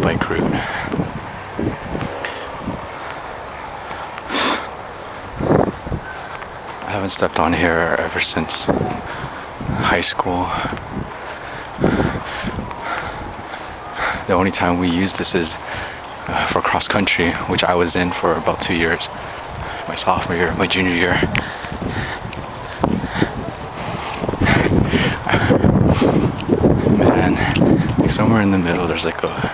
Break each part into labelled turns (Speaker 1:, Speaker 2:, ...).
Speaker 1: bike route. I haven't stepped on here ever since high school. The only time we use this is for cross country, which I was in for about 2 years. My sophomore year, my junior year. Man, like somewhere in the middle there's like a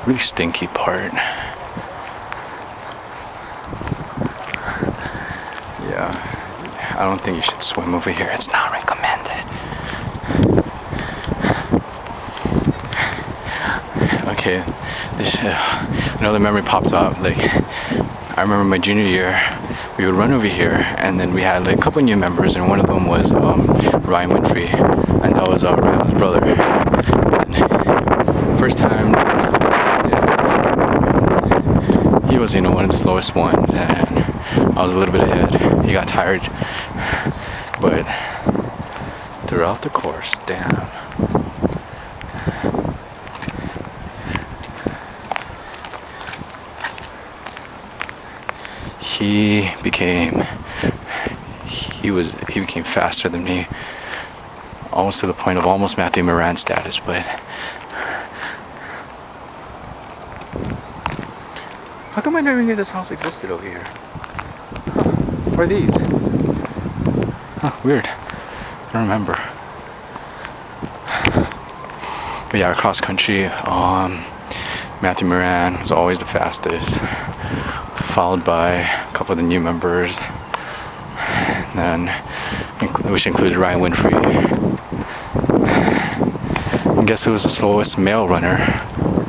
Speaker 1: really stinky part. Yeah, I don't think you should swim over here. It's not recommended. Okay, another memory popped up. Like, I remember my junior year, we would run over here, and then we had like a couple new members, and one of them was Ryan Winfrey, and that was Ryan's brother. And first time, he was, one of the slowest ones, and I was a little bit ahead. He got tired, but throughout the course, damn. He became faster than me, almost to the point of almost Matthew Moran status. But how come I never knew this house existed over here? What are these? Weird. I don't remember. But yeah, cross country. Matthew Moran was always the fastest, followed by a couple of the new members, which included Ryan Winfrey. And guess who was the slowest male runner?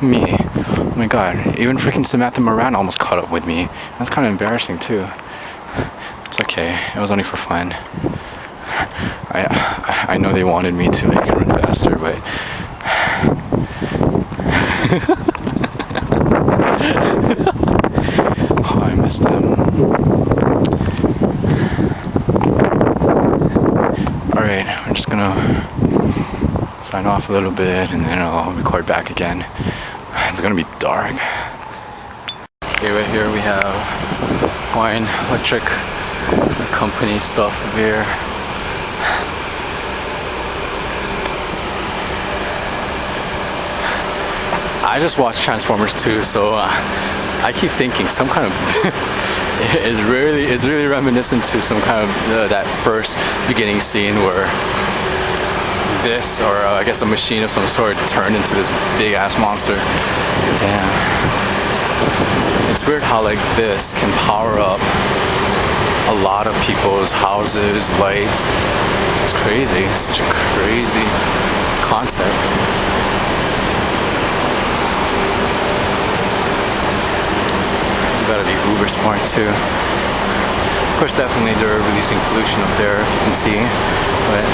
Speaker 1: Me. Oh my god, even freaking Samantha Moran almost caught up with me. That's kind of embarrassing too. It's okay, it was only for fun. I know they wanted me to like run faster, but oh, I miss them. Alright, I'm just gonna sign off a little bit and then I'll record back again. It's gonna be dark. Okay, right here we have Hawaiian Electric Company stuff over here. I just watched Transformers 2, so I keep thinking some kind of it's really reminiscent to some kind of that first beginning scene where this, or I guess a machine of some sort, turned into this big ass monster. Damn. It's weird how like this can power up a lot of people's houses, lights. It's crazy. It's such a crazy concept. Gotta be uber smart too. Of course, definitely they're releasing pollution up there, if you can see, but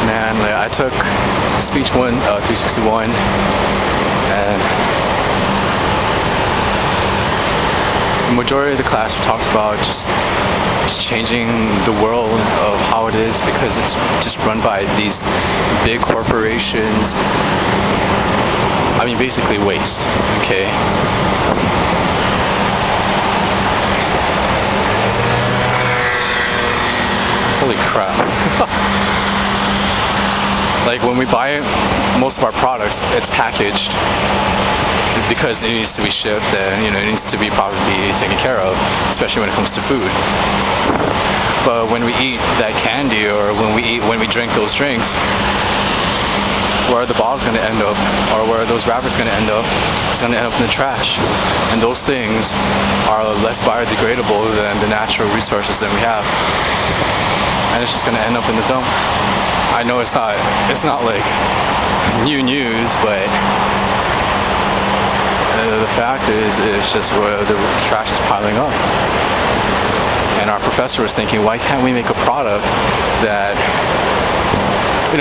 Speaker 1: man, like, I took speech 361, and the majority of the class talked about just changing the world of how it is, because it's just run by these big corporations. I mean, basically waste, okay? Holy crap. Like, when we buy most of our products, it's packaged because it needs to be shipped and, it needs to be properly taken care of, especially when it comes to food. But when we eat that candy, or when we drink those drinks, where are the bottles going to end up, or where are those wrappers going to end up? It's going to end up in the trash. And those things are less biodegradable than the natural resources that we have. And it's just going to end up in the dump. I know it's not like new news, but the fact is, it's just where the trash is piling up. And our professor was thinking, why can't we make a product that,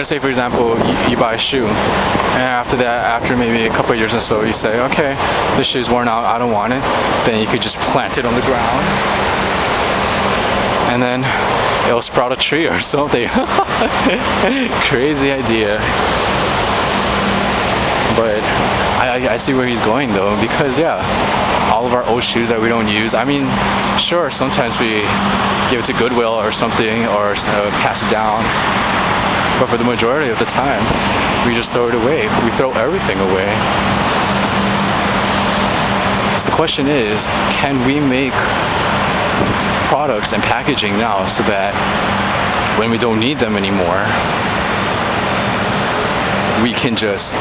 Speaker 1: say for example, you buy a shoe, and after maybe a couple of years or so, you say, okay, this shoe's worn out, I don't want it. Then you could just plant it on the ground, and and then it'll sprout a tree or something. Crazy idea. But I see where he's going though, because yeah, all of our old shoes that we don't use, I mean, sure, sometimes we give it to Goodwill or something, or pass it down, but for the majority of the time we just throw it away. We throw everything away. So the question is, can we make products and packaging now so that when we don't need them anymore, we can just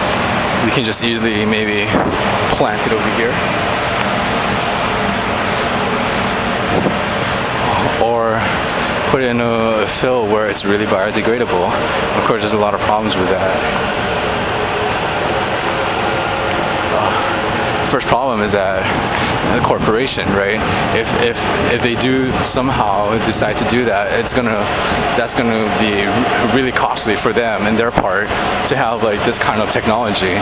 Speaker 1: easily maybe plant it over here, or put it in a fill where it's really biodegradable. Of course, there's a lot of problems with that. First problem is that the corporation, right? If they do somehow decide to do that, that's gonna be really costly for them and their part to have like this kind of technology,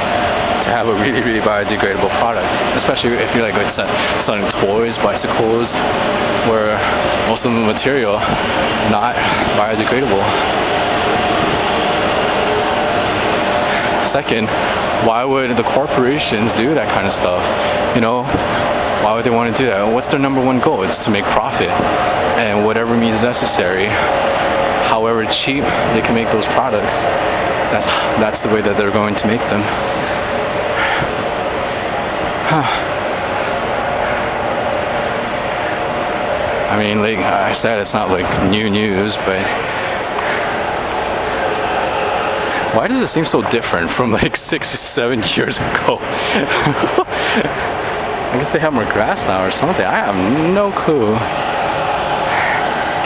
Speaker 1: to have a really biodegradable product, especially if you're like selling toys, bicycles, where most of the material not biodegradable. Second, why would the corporations do that kind of stuff? You know, why would they want to do that? What's their number one goal? It's to make profit, and whatever means necessary, however cheap they can make those products, that's the way that they're going to make them. I mean, like I said, it's not like new news, but why does it seem so different from like 6 or 7 years ago? I guess they have more grass now or something. I have no clue.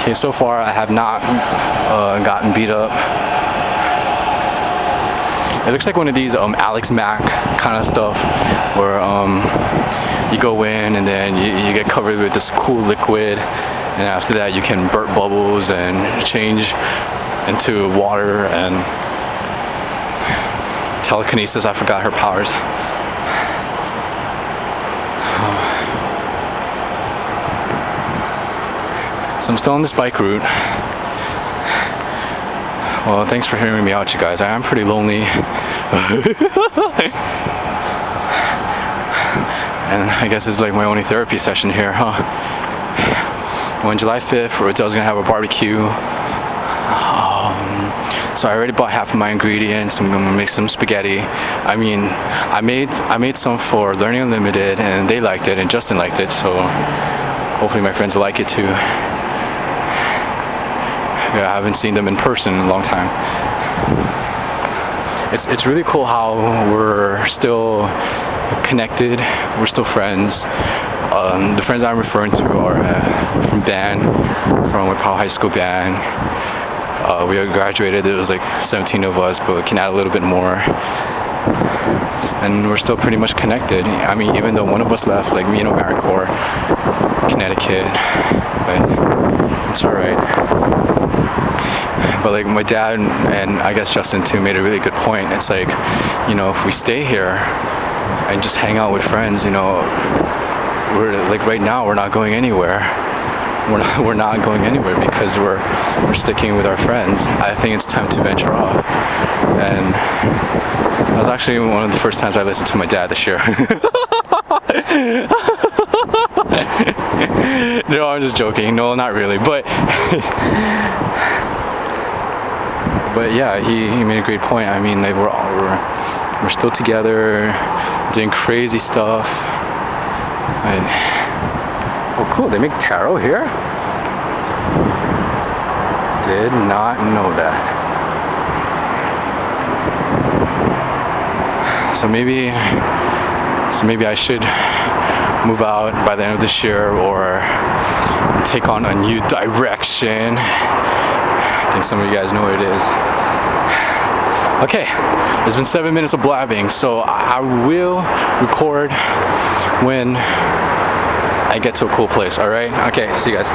Speaker 1: Okay, so far I have not gotten beat up. It looks like one of these Alex Mack kind of stuff, where you go in and then you get covered with this cool liquid, and after that you can burp bubbles and change into water, and telekinesis, I forgot her powers. So I'm still on this bike route. Well, thanks for hearing me out, you guys. I am pretty lonely. And I guess it's like my only therapy session here, huh? On July 5th, Rotel's gonna have a barbecue. So I already bought half of my ingredients. I'm gonna make some spaghetti. I mean, I made some for Learning Unlimited, and they liked it, and Justin liked it. So hopefully my friends will like it too. Yeah, I haven't seen them in person in a long time. It's really cool how we're still connected. We're still friends. The friends I'm referring to are from band, from Waipahu High School band. We graduated, it was like 17 of us, but we can add a little bit more. And we're still pretty much connected. I mean, even though one of us left, like me and AmeriCorps, Connecticut, but it's alright. But like my dad and I guess Justin too made a really good point. It's like, you know, if we stay here and just hang out with friends, you know, we're like right now we're not going anywhere. We're not going anywhere because we're sticking with our friends. I think it's time to venture off. And that was actually one of the first times I listened to my dad this year. No, I'm just joking. No, not really. But yeah, he made a great point. I mean, like we're still together, doing crazy stuff. And oh, cool! They make taro here. Did not know that. So maybe I should move out by the end of this year, or take on a new direction. I think some of you guys know what it is. Okay, it's been 7 minutes of blabbing, so I will record when I get to a cool place, alright? Okay, see you guys.